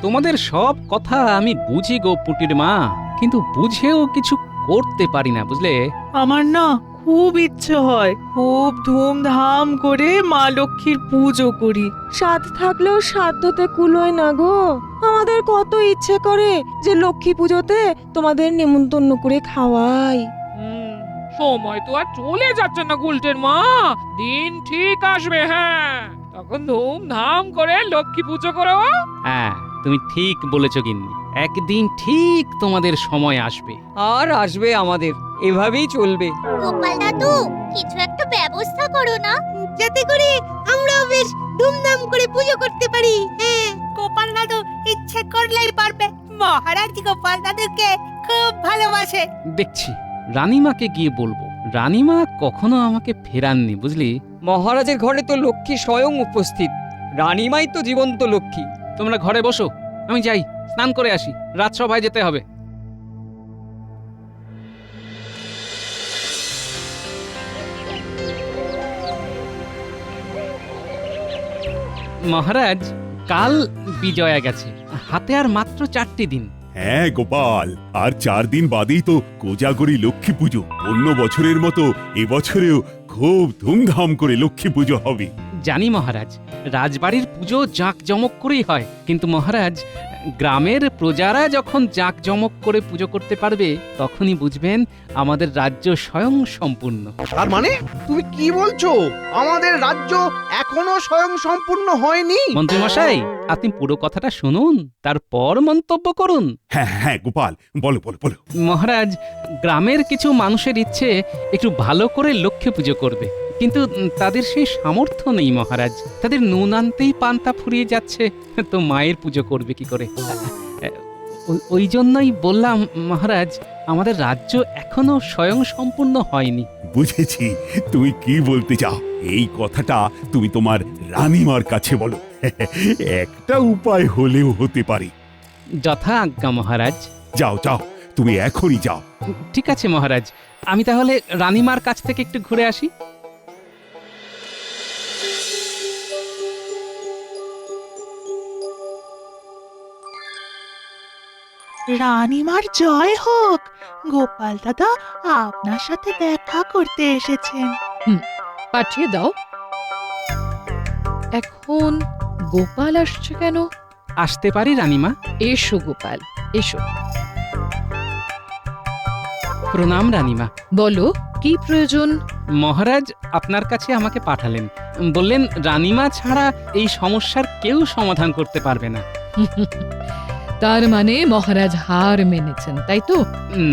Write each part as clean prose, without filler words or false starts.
তোমাদের সব কথা আমি বুঝি গো পুটির মা, কিন্তু বুঝেও কিছু করতে পারি না, বুঝলে? আমার না খুব ইচ্ছে হয় খুব ধুমধাম করে মা লক্ষ্মীর পুজো করি। সাধ থাকলেও সাধ্যতে কুলোয় না গো। আমাদের কত ইচ্ছে করে যে লক্ষ্মী পুজোতে তোমাদের নেমন্তন্ন করে খাওয়াই। সময় তো আর চলে যাচ্ছে না গুলটের মা, দিন ঠিক আসবে। হ্যাঁ, তখন ধুমধাম করে লক্ষ্মী পুজো করো। হ্যাঁ, তুমি ঠিক বলেছ গিন্নি, একদিন ঠিক তোমাদের সময় আসবে। আর আসবে আমাদের, এভাবেই চলবে। গোপাল দাদু, কিছু একটা ব্যবস্থা করো না, যাতে করে আমরাও বেশ ধুমধাম করে পুজো করতে পারি। হ্যাঁ, গোপাল দাদু ইচ্ছে করলেই পারবে। মহারাজ গোপাল দাদুকে খুব ভালোবাসে। দেখছি, রানীমাকে গিয়ে বলবো। রানীমা কখনো আমাকে ফেরাননি, বুঝলি? মহারাজের ঘরে তো লক্ষ্মী স্বয়ং উপস্থিত, রানীমাই তো জীবন্ত লক্ষ্মী। তোমরা ঘরে বসো, আমি যাই স্নান করে আসি, রাজসভায় যেতে হবে। মহারাজ, কাল বিজয়া গেছে, হাতে আর মাত্র 4টি দিন। হ্যাঁ গোপাল, আর 4 দিন বাদেই তো কোজাগরী লক্ষ্মী পুজো। অন্য বছরের মতো এবছরেও খুব ধুমধাম করে লক্ষ্মী পুজো হবে। জানি মহারাজ, রাজবাড়ির পুজো জাঁকজমক করেই হয়, কিন্তু মহারাজ, গ্রামের প্রজারা যখন জাঁকজমক করে পুজো করতে পারবে তখনই বুঝবেন আমাদের রাজ্য স্বয়ং সম্পূর্ণ। তার মানে তুমি কি বলছো? আমাদের রাজ্য এখনো স্বয়ং সম্পূর্ণ হয়নি? মন্ত্রীমশাই, আপনি পুরো কথাটা শুনুন, তারপর মন্তব্য করুন। হ্যাঁ হ্যাঁ গোপাল, বলো বলো বলো। মহারাজ, গ্রামের কিছু মানুষের ইচ্ছে একটু ভালো করে লক্ষ্মী পুজো করবে, কিন্তু তাদের সেই সামর্থ্য নেই মহারাজ। তাদের নুন আনতেই পান্তা ফুরিয়ে যাচ্ছে, তো মায়ের পুজো করবে কি করে? ওই জন্যই বললাম মহারাজ, আমাদের রাজ্য এখনো স্বয়ং সম্পূর্ণ হয়নি। বুঝেছি তুমি কি বলতে চাও। এই কথাটা তুমি তোমার রানীমার কাছে বলো। একটা উপায় হলেও হতে পারে। যথা আজ্ঞা মহারাজ। যাও যাও, তুমি এখনই যাও। ঠিক আছে মহারাজ, আমি তাহলে রানীমার কাছ থেকে একটু ঘুরে আসি। রানীমার জয় হোক। গোপাল দাদা আপনার সাথে দেখা করতে এসেছেন। পাঠিয়ে দাও। এখন গোপাল আসছে কেন? আসতে পারি রানীমা? এসো গোপাল, এসো। প্রণাম রানীমা। বলো, কি প্রয়োজন? মহারাজ আপনার কাছে আমাকে পাঠালেন, বললেন রানীমা ছাড়া এই সমস্যার কেউ সমাধান করতে পারবে না। তার মানে মহারাজ হার মেনেছেন, তাই তো?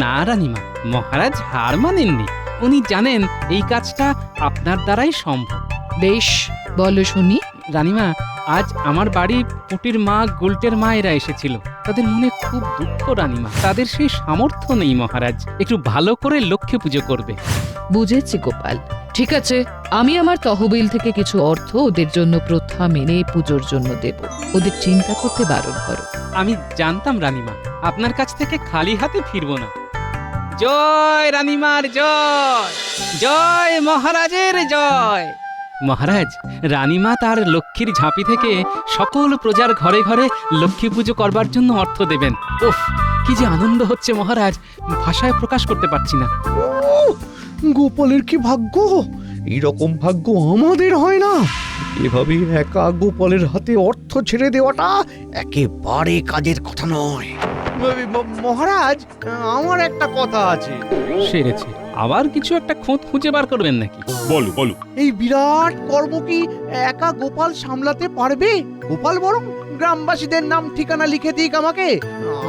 না রানীমা, মহারাজ হার মানেননি। উনি জানেন এই কাজটা আপনার দ্বারাই সম্ভব। বেশ, বলো শুনি। রানীমা, আজ আমার বাড়ি পুটির মা, গুলটের মা এরা এসেছিল। তাদের মনে খুব দুঃখ রানীমা, তাদের সেই সামর্থ্য নেই মহারাজ একটু ভালো করে লক্ষ্মী পুজো করবে। বুঝেছি গোপাল, ঠিক আছে, আমি আমার তহবিল থেকে কিছু অর্থ ওদের জন্য প্রথা মেনে পুজোর জন্য দেব। ওদের চিন্তা করতে বারণ করো। আমি জানতাম রানীমা, আপনার কাছ থেকে খালি হাতে ফিরবো না। জয় রানীমার জয়, জয় মহারাজের জয়। মহারাজ, রানীমা তার লক্ষ্মীর ঝাঁপি থেকে সকল প্রজার ঘরে ঘরে লক্ষ্মী পুজো করবার জন্য অর্থ দেবেন। উফ, কি যে আনন্দ হচ্ছে মহারাজ, ভাষায় প্রকাশ করতে পারছি না। গোপালের কি ভাগ্য! এইরকম ভাগ্য আমাদের হয় না। এভাবে একা গোপালের হাতে অর্থ ছেড়ে দেওয়াটা একেবারে কাজের কথা নয়। মহারাজ, আমার একটা কথা আছে। সেরেছে, আবার কিছু একটা খোঁজ খুঁজে বার করবেন নাকি? বলো বলো। এই বিরাট কর্ম কি একা গোপাল সামলাতে পারবে? গোপাল বরং গ্রামবাসীদের নাম ঠিকানা লিখে দিক আমাকে,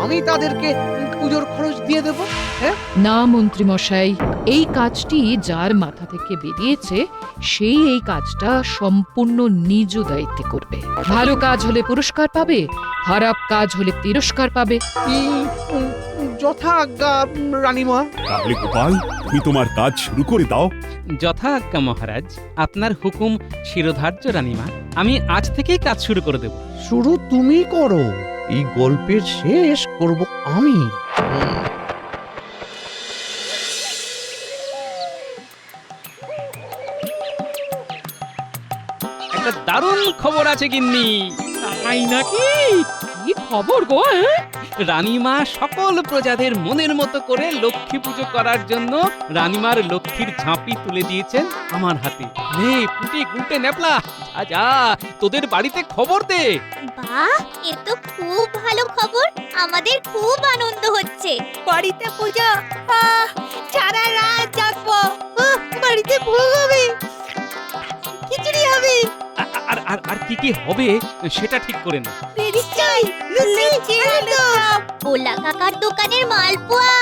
আমি তাদেরকে পুজোর খরচ দিয়ে দেব। না মন্ত্রী মশাই, এই কাজটি যার মাথা থেকে বেরিয়েছে সেই এই কাজটা সম্পূর্ণ নিজ দায়িত্বে করবে। ভালো কাজ হলে পুরস্কার পাবে, খারাপ কাজ হলে তিরস্কার পাবে। যথা আজ্ঞা রানীমা। তাহলে গোপাল, তুমি তোমার কাজ শুরু করে দাও। যথা আজ্ঞা মহারাজ, আপনার হুকুম শিরোধার্য রানীমা। আমি আজ থেকেই কাজ শুরু করে দেব। শুরু তুমি করো, এই গল্পের শেষ করব আমি। একটা দারুণ খবর আছে গিন্নি। তাই নাকি? কি খবর গো? রানীমা সকল প্রজাদের মনের মতো করে লক্ষ্মী পুজো করার জন্য রানীমার লক্ষ্মীর ঝাঁপি তুলে দিয়েছেন আমার হাতে। নে পুটি গুলটে ন্যাপলা, যা যা তোদের বাড়িতে খবর দে। বাহ, এ তো খুব ভালো খবর। আমাদের খুব আনন্দ হচ্ছে। বাড়িতে পূজা, সারা রাত জাগবো। বাড়িতে ভোগ হবে, খিচুড়ি হবে, আর আর আর কি কি হবে সেটা ঠিক করে না। নিশ্চয়ই লুচি, আলুরদম, ভোলা কাকার দোকানের মালপোয়া।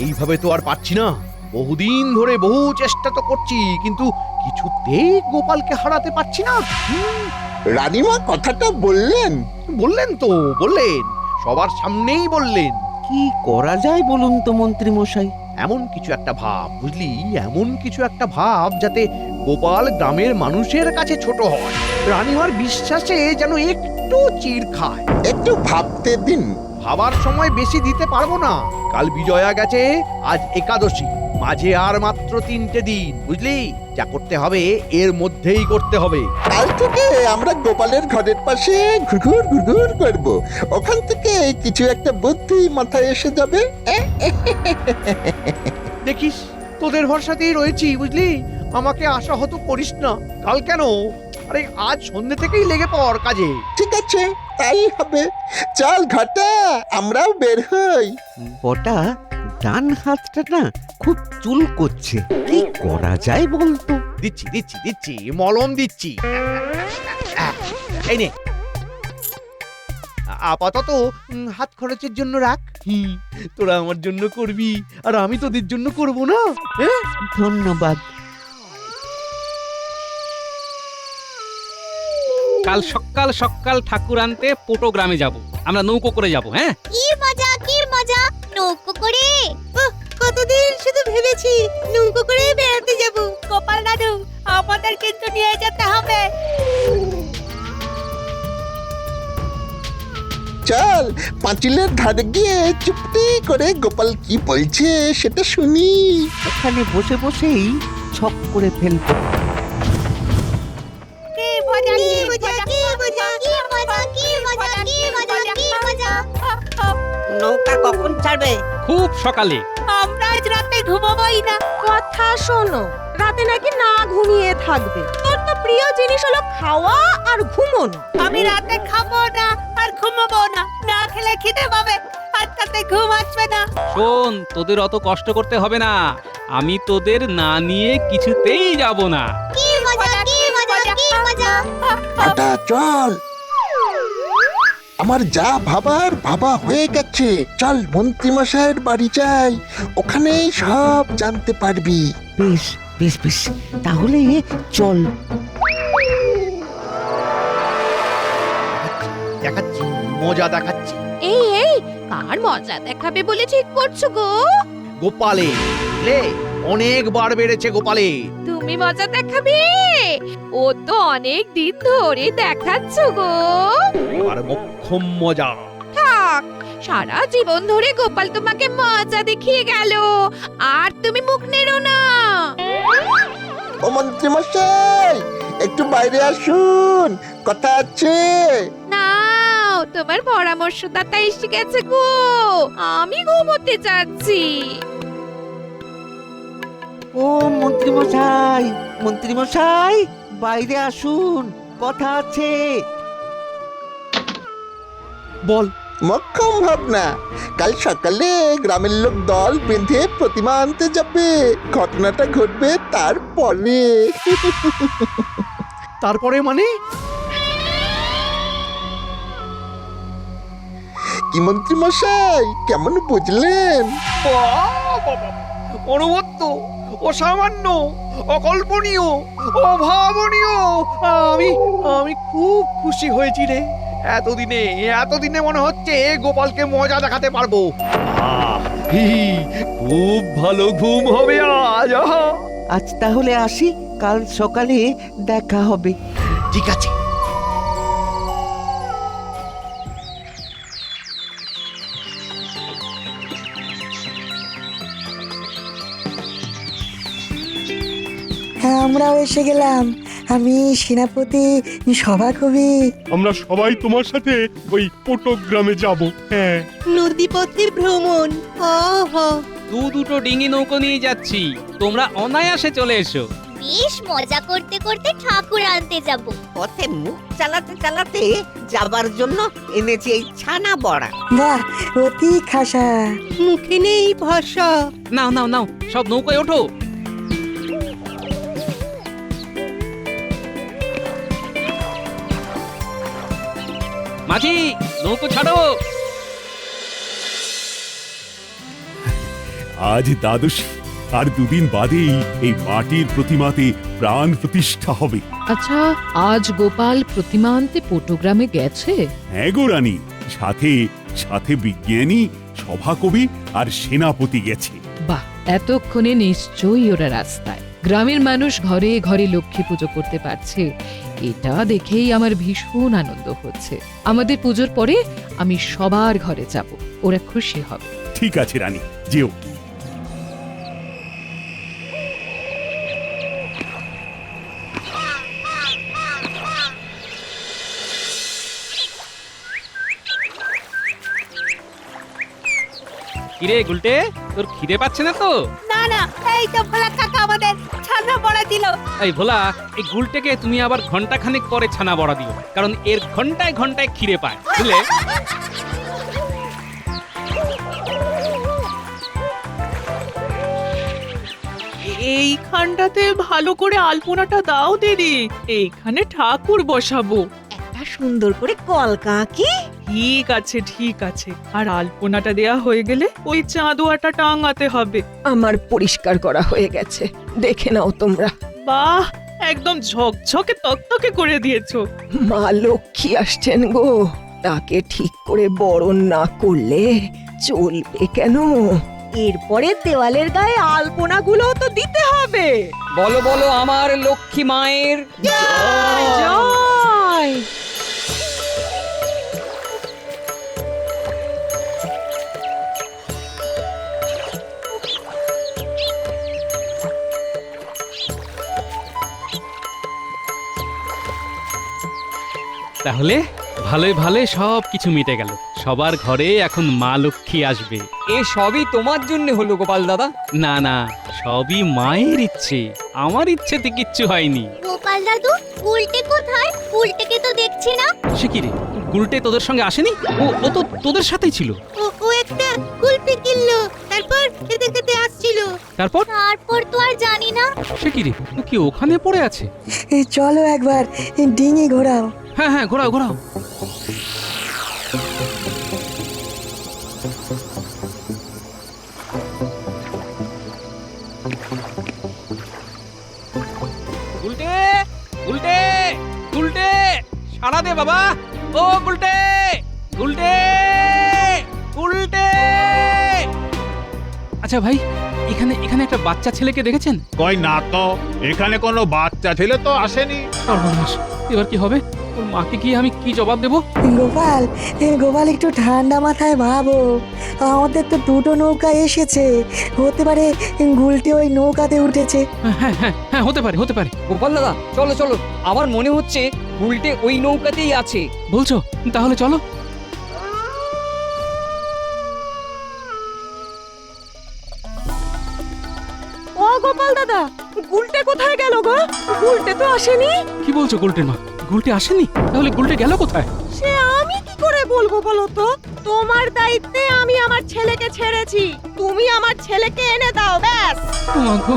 এইভাবে তো আর পাচ্ছি না। বহুদিন ধরে বহু চেষ্টা তো করছি, কিন্তু কিছুতেই গোপালকে হারাতে পারছি না। রানীমা কথাটা বললেন? বললেন সবার সামনেই বললেন। কি করা যায় বলুন তো মন্ত্রী মশাই? এমন কিছু একটা ভাব, বুঝলি, এমন কিছু একটা ভাব যাতে গোপাল গ্রামের মানুষের কাছে ছোট হয়, রানীমার বিশ্বাসে যেন একটু চিড় খায়। একটু ভাবতে দিন। ভাবার সময় বেশি দিতে পারবো না। কাল বিজয়া গেছে, আজ একাদশী, মাঝে আর মাত্র 3টে দিন, বুঝলি? যা করতে হবে এর মধ্যেই করতে হবে। কাল থেকে আমরা গোপালের ঘরের পাশে ঘুরঘুর ঘুরঘুর করব। ওখান থেকে কিছু একটা বুদ্ধি মাথায় এসে যাবে। দেখিস, তোদের ভরসাতেই রয়েছি, বুঝলি? আমাকে আশাহত করিস না। কাল কেন, আরে আজ সন্ধ্যে থেকেই লেগে পড় কাজে। ঠিক আছে, তাই হবে। চল ঘটা, আমরাও বের হই। বটা, ডান হাতটা না খুব চুল করছে, কি করা যায় বলতো? দিচ্ছি মলম দিচ্ছি। এই নে, আপাতত হাত খরচের জন্য রাখ। তোরা আমার জন্য করবি আর আমি তোদের জন্য করব না? হ্যাঁ, ধন্যবাদ। কাল সকাল সকাল ঠাকুর আনতে পোটো গ্রামে যাব। আমরা নৌকো করে যাব। হ্যাঁ, কি মজা, কি মজা, নৌকো করে। কতদিন শুধু ভেবেছি নৌকো করে বেড়াতে যাব। গোপাল দাদু, আমাদের কিন্তু নিয়ে যেতে হবে। চল পাঁচিলের ধারে গিয়ে চুপটি করে গোপাল কি বলছে সেটা শুনি। ওখানে বসে বসেই ছক করে ফেলবো। কি মজা, কি মজা, কি মজা, কি মজা, কি মজা, কি মজা, কি মজা। নৌকা কখন ছাড়বে? খুব সকালে। আমরা আজ রাতে ঘুমাবোই না। কথা শোনো, রাতে নাকি না ঘুমিয়ে থাকবে। তোর তো প্রিয় জিনিস হলো খাওয়া আর ঘুমোনো। আমি রাতে খাবো না আর ঘুমাবো না। না খেলে খিদে পাবে আর তাতে ঘুম আসবে না। শোন, তোদের অত কষ্ট করতে হবে না। আমি তোদের না নিয়ে কিছুতেই যাব না। কি মজা, কি মজা, কি মজা। ঘটা চল, আমার যা ভাবার ভাবা হয়ে গেছে। চল মন্ত্রীমশাইয়ের বাড়ি যাই, ওখানেই সব জানতে পারবি। বেশ বেশ বেশ, তাহলে চল। দেখাচ্ছি, মজা দেখাচ্ছি। এই কার মজা দেখাবে বলে ঠিক করছো গো? গোপালে লে, অনেকবার বেড়েছে গোপালে। তুমি মজা দেখাবে? ও তো অনেক দিন ধরে দেখাচ্ছ গো। আর মোক্ষম মজা। থাক, সারা জীবন ধরে গোপাল তোমাকে মজা দেখিয়ে গেল, আর তুমি মুখ নেড়ো না। ও মন্ত্রীমশাই, একটু বাইরে আসুন, কথা আছে। নাও, তোমার পরামর্শদাতা এসে গেছে গো। আমি ঘুমোতে যাচ্ছি। ও মন্ত্রী মশাই, মন্ত্রী মশাই, বাইরে আসুন, কথা আছে। বল। মক্ষম ভাবনা। কাল সকালে গ্রামের লোক দল বেঁধে প্রতিমা আনতে যাবে। ঘটনাটা ঘটবে তারপরে। তারপরে মানে? কি মন্ত্রীমশাই, কেমন বুঝলেন? অনবদ্য, অসামান্য, অকল্পনীয়, অভাবনীয়। আমি খুব খুশি হয়েছি রে। এতদিনে মনে হচ্ছে গোপালকে মজা দেখাতে পারবো। খুব ভালো ঘুম হবে আজ। আজ তাহলে আসি, কাল সকালে দেখা হবে। ঠিক আছে। আমরাও এসে গেলাম। আমি সেনাপতি সভাকবি। আমরা সবাই তোমার সাথে ওই কোটক গ্রামে যাব। হ্যাঁ, নদীপথে ভ্রমণ। দুটো ডিঙি নৌকো নিয়ে যাচ্ছি, তোমরা অনায়াসে চলে এসো। বেশ মজা করতে করতে ঠাকুর আনতে যাব। পথে মুখ চালাতে চালাতে যাবার জন্য এনেছি এই ছানা বড়া। বাহ, অতি খাসা। মুখে নেই ভাষা। নাও নাও নাও, সব নৌকায় ওঠো। মাঝি, নৌকো ছাড়ো। আজ দ্বাদশী, আর দুদিন বাদেই এই মাটির প্রতিমাতে প্রাণ প্রতিষ্ঠা হবে। আচ্ছা, আজ গোপাল প্রতিমা আনতে পটুগ্রামে গেছে? হ্যাঁ গো রানী, সাথে সাথে বিজ্ঞানী, সভাকবি আর সেনাপতি গেছে। বাহ, এতক্ষণে নিশ্চয়ই ওরা রাস্তায়। গ্রামের মানুষ ঘরে ঘরে লক্ষ্মী পুজো করতে পারছে, এটা দেখেই আমার ভীষণ আনন্দ হচ্ছে। আমাদের পুজোর পরে আমি সবার ঘরে যাব, ওরা খুশি হবে। ঠিক আছে রানী, যেও। কিরে গুলটে, তোর খিদে পাচ্ছে না তো? না না, এই তো ভোলা কাকা আমাদের ছানা বড়া দিল। এই ভোলা, এই গুলটেকে তুমি আবার ঘন্টা খানেক পরে ছানা বড়া দিও, কারণ এর ঘন্টায় ঘন্টায় খিদে পায়, বুঝলে? এইখানটাতে ভালো করে আলপনাটা দাও দিদি, এইখানে ঠাকুর বসাবো। একটা সুন্দর করে কলকা কি? ঠিক আছে ঠিক আছে, আর আলপনাটা দেয়া হয়ে গেলে ওই চাঁদোয়াটা টাঙাতে হবে। আমার পরিষ্কার করা হয়ে গেছে, দেখে নাও তোমরা। বাহ, একদম ঝকঝকে তকতকে করে দিয়েছো। মা লক্ষ্মী আসছেন গো, তাকে ঠিক করে বরণ না করলে চলবে কেন? এরপরে দেওয়ালের গায়ে আলপনাগুলো তো দিতে হবে। বলো বলো আমার লক্ষ্মী মায়ের জয়। তাহলে ভালোই ভালোই সব কিছু মিটে গেল, সবার ঘরে এখন মা লক্ষ্মী আসবে। এ সবই তোমার জন্য হলো গোপাল দাদা। না না, সবই মায়ের ইচ্ছে, আমার ইচ্ছেতে কিচ্ছু হয়নি। গোপাল দাদু, উল্টে কোথায়? উল্টেকে তো দেখছি না। সে কি রে, গুলটে তোদের সঙ্গে আসেনি? ও তো তোদের সাথেই ছিল। ও একটা কুলপি কিনলো, তারপর খেতে খেতে আসছিল। তারপর তো আর জানি না। সে কি রে, ও কি ওখানে পড়ে আছে? চলো একবার ডিঙি ঘোরাও। হ্যাঁ হ্যাঁ, ঘোরাও ঘোরাও। গুলটে, গুলটে, গুলটে, সাড়া দে বাবা। ও গুলটে, গুলটে, গুলটে। আচ্ছা ভাই, এখানে এখানে একটা বাচ্চা ছেলেকে দেখেছেন? কই না তো, এখানে কোনো বাচ্চা ছেলে তো আসেনি। সর্বনাশ, এবার কি হবে? ওর মাকে গিয়ে আমি কি জবাব দেবো? গোপাল, গোপাল একটু ঠান্ডা মাথায় ভাবো। আমাদের তো দুটো নৌকা এসেছে, হতে পারে গুলটি ওই নৌকাতে উঠেছে। হ্যাঁ হ্যাঁ হ্যাঁ, হতে পারে হতে পারে। গোপাল দাদা চলো চলো, আমার মনে হচ্ছে উল্টে ওই নৌকাতেই আছে। বলছো? তাহলে চলো। ও গোপাল দাদা, গুলটে কোথায় গেল গো? গুলটে তো আসেনি। কি বলছো গুলটের মা? গুলটে আসেনি? তাহলে গুলটে গেল কোথায়? সে আমি কি করে বলবো বলো তো? তোমার দায়িত্বে আমি আমার ছেলেকে ছেড়েছি, তুমি আমার ছেলেকে এনে দাও ব্যাস। ও মা গো,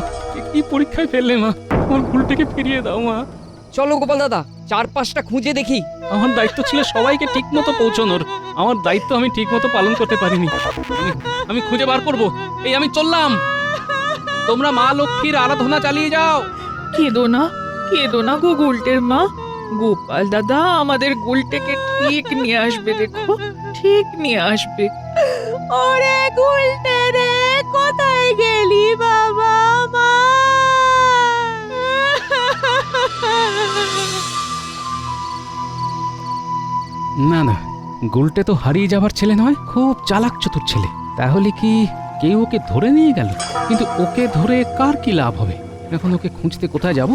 কি পরীক্ষায় ফেললে মা? আমার গুলটেকে ফিরিয়ে দাও মা। চলো গোপাল দাদা, চারপাশটা খুঁজে দেখি। আমার দায়িত্ব ছিল সবাইকে ঠিক মতো পৌঁছানোর, আমার দায়িত্ব আমি ঠিক মতো পালন করতে পারিনি। আমি খুঁজে বার করব। এই আমি চললাম, তোমরা মা লক্ষ্মীর আরাধনা চালিয়ে যাও। কেঁদো না গো গুলটের মা। গোপাল দাদা আমাদের গুলটেকে ঠিক নিয়ে আসবে, দেখো ঠিক নিয়ে আসবে। ওরে গুলটে রে, কোথায় গেলি বাবা? মা না না, গুলটে তো হারিয়ে যাবার ছেলে নয়, খুব চালাক চতুর ছেলে। তাহলে কি কেউ ওকে ধরে নিয়ে গেল? কিন্তু ওকে ধরে কার কি লাভ হবে? এখন ওকে খুঁজতে কোথায় যাব?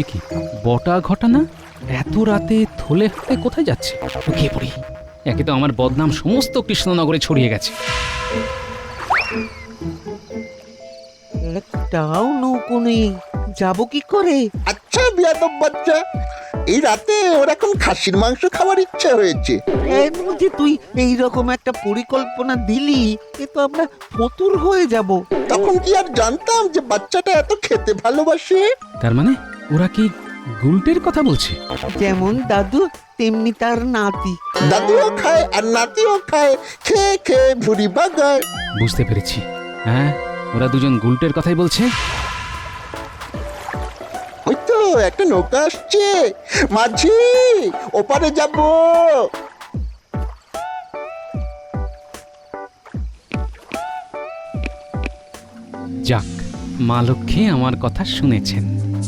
এ কি বটা ঘটনা? এত রাতে থলে হাতে কোথায় যাচ্ছে? লুকিয়ে পড়ি। একে তো আমার বদনাম সমস্ত কৃষ্ণনগরে ছড়িয়ে গেছে। একটাও নৌকো নেই, যাবো কি করে? আচ্ছা বিয়াদব বাচ্চা, এই রাতে ওর এখন খাসির মাংস খাওয়ার ইচ্ছে হয়েছে। এর মধ্যে তুই এইরকম একটা পরিকল্পনা দিলি, এ তো আমরা ফতুর হয়ে যাব। তখন কি আর জানতাম যে বাচ্চাটা এত খেতে ভালোবাসে? তার মানে ওরা কি গুলটের কথা বলছে? যেমন দাদু তেমনি তার নাতি। দাদুও খায় আর নাতিও খায়, খেয়ে খেয়ে ভুড়ি বাগায়। বুঝতে পেরেছি। হ্যাঁ, ওরা দুজন গুলটের কথাই বলছে। ওই তো একটা নৌকা আসছে, মাঝি ওপারে যাব। যাক, মা লক্ষ্মী আমার কথা শুনেছেন।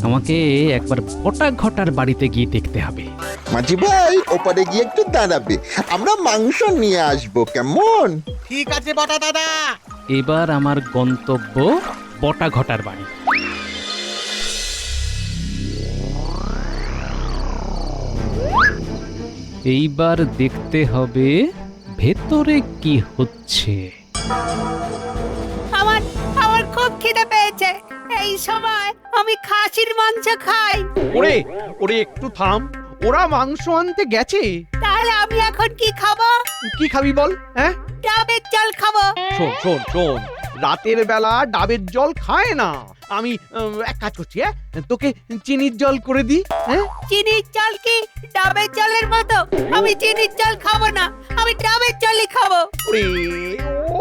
আমাকে একবার বটা ঘটার বাড়িতে গিয়ে দেখতে হবে। মাঝি ভাই ওপারে গিয়ে একটু দাঁড়াবে, আমরা মাংস নিয়ে আসবো, কেমন? ঠিক আছে বটা দাদা। এবার আমার গন্তব্য বটা ঘটার বাড়ি। এইবার দেখতে হবে ভেতরে কি হচ্ছে। আমার আমার খুব খিদে পেয়েছে, এই সময় আমি খাসির মাংস খাই। ওরে ওরে একটু থাম, ওরা মাংস আনতে গেছে। তাহলে আমি এখন কি খাবো? কি খাবি বল? হ্যাঁ, ডাবের জল খাবো। শোন শোন শোন, রাতের বেলা ডাবের জল খায় না। আমি এক কাজ করছি, হ্যাঁ, তোকে চিনির জল করে দি। হ্যাঁ, চিনির জল কি ডাবের জলের মতো? আমি চিনির জল খাবো না, আমি ডাবের জলই খাবো। ওরে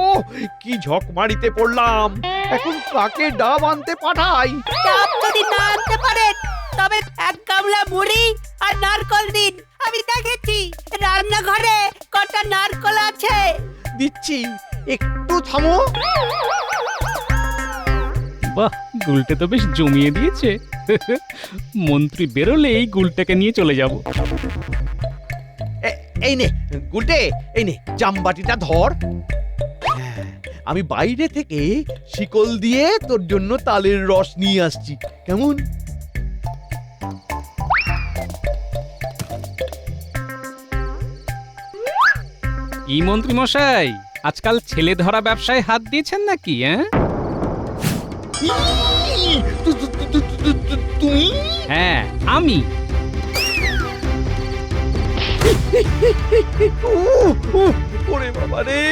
ও কি ঝক মারিতে পড়লাম, এখন কাকে ডাব আনতে পাঠাই? ডাব যদি না আনতে পারেন তবে এক গামলা মুড়ি আর নারকল দিন। আমি দেখেছি রান্নাঘরে কটা নারকল আছে। দিচ্ছি, একটু থামো। বাহ, গুলটে তো বেশ জমিয়ে দিয়েছে। মন্ত্রী বেরোলেই গুলটাকে নিয়ে চলে যাব। এই নে গুলটে, এই নে জামবাটিটা ধর। হ্যাঁ, আমি বাইরে থেকে শিকল দিয়ে তোর জন্য তালের রস নিয়ে আসছি, কেমন? কি মন্ত্রী মশাই, আজকাল ছেলে ধরা ব্যবসায় হাত দিয়েছেন নাকি? তুমি? হ্যাঁ, আমি। ওরে বাবা রে,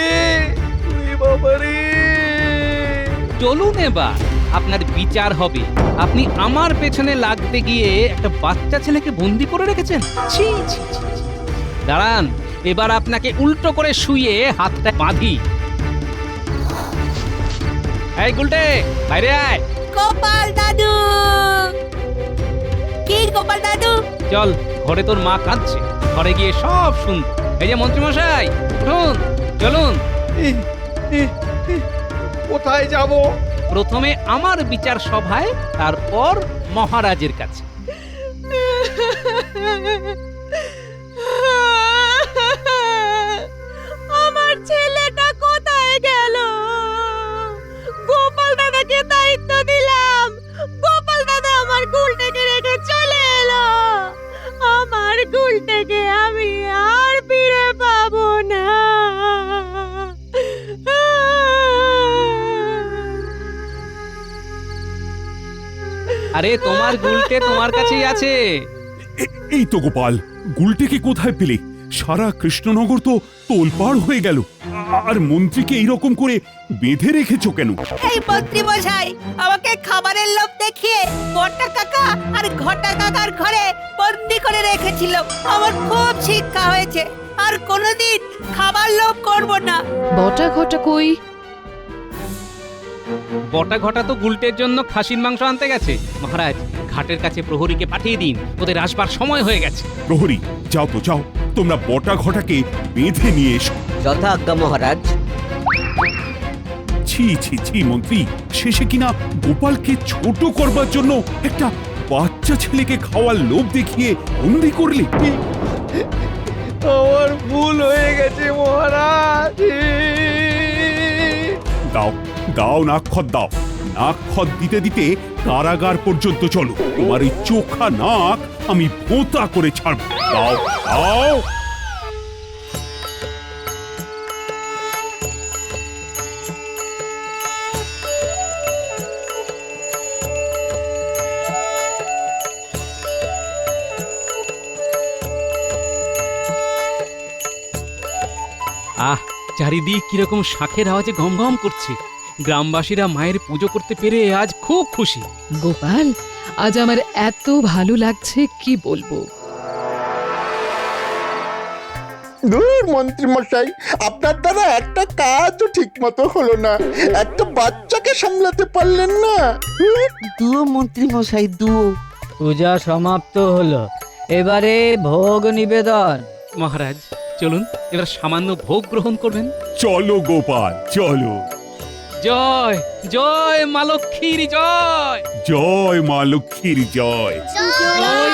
ওরে বাবা রে। চলুন এবার আপনার বিচার হবে। আপনি আমার পেছনে লাগতে গিয়ে একটা বাচ্চা ছেলেকে বন্দি করে রেখেছেন। ছি ছি ছি ছি। দাঁড়ান, এবার আপনাকে উল্টো করে শুইয়ে হাতটা বাঁধি। এই গুলটে, বাইরে আয়। গোপাল দাদু! কি গোপাল দাদু? চল, ঘরে তোর মা কাঁদছে, ঘরে গিয়ে সব শুন। এই যে মন্ত্রী মশাই, উঠুন, চলুন। কোথায় যাব? প্রথমে আমার বিচার সভায়, তারপর মহারাজের কাছে। আমার ছেলেটা কোথায় গেল? গোপাল দাদাকে দায়িত্ব দিলাম, গোপাল দাদা আমার গুলটাকে রেখে চলে এলো। আমার গুলটাকে আমি আর ফিরে পাবো না। আরে তোমার গুলটে তোমার কাছেই আছে। এই তো গোপাল, গুলটেকে কোথায় পেলে? সারা কৃষ্ণনগর তো তোলপাড় হয়ে গেল। আর মন্ত্রীকে এইরকম করে বেঁধে রেখেছো কেন? এই মন্ত্রী মশাই আমাকে খাবারের লোভ দেখিয়ে বটা কাকা আর ঘটা কাকার ঘরে বন্দি করে রেখেছিল। আমার খুব শিক্ষা হয়েছে, আর কোনোদিন খাবার লোভ করব না। বটা ঘটা কই? বটা ঘটা তো গুলটের জন্য খাসির মাংস আনতে গেছে। মহারাজ, ঘাটের কাছে প্রহরীকে পাঠিয়ে দিন, ওদের আসবার সময় হয়ে গেছে। প্রহরী, যাও তো যাও, তোমরা বটা ঘটাকে বেঁধে নিয়ে এসো। যথা আজ্ঞা মহারাজ। ছি ছি ছি মন্ত্রী, শেষে কিনা গোপালকে ছোট করবার জন্য একটা বাচ্চা ছেলেকে খাওয়ার লোভ দেখিয়ে বন্দি করলি। আমার ভুল হয়ে গেছে মহারাজ। দাও দাও নাক্ষর দাও, নাক দিতে দিতে কারাগার পর্যন্ত চলো। তোমার এই চোখা নাক আমি ভোঁতা করে ছাড়বো। দাও দাও। আহ, চারিদিক কিরকম শাঁখের আওয়াজে ঘম ঘম করছে। গ্রামবাসীরা মায়ের পুজো করতে পেরে আজ খুব খুশি। গোপাল, আজ আমার এত ভালো লাগছে কি বলবো। দূর মন্ত্রী মশাই, আপনার দ্বারা একটা কাজও ঠিক মতো হলো না। একটা বাচ্চাকে সামলাতে পারলেন না। দুও মন্ত্রী মশাই দুও। পূজা সমাপ্ত হলো, এবারে ভোগ নিবেদন। মহারাজ চলুন, এবার সামান্য ভোগ গ্রহণ করবেন। চলো গোপাল চলো। জয় জয় মা লক্ষ্মীর জয়। জয় মা লক্ষ্মীর জয়। জয়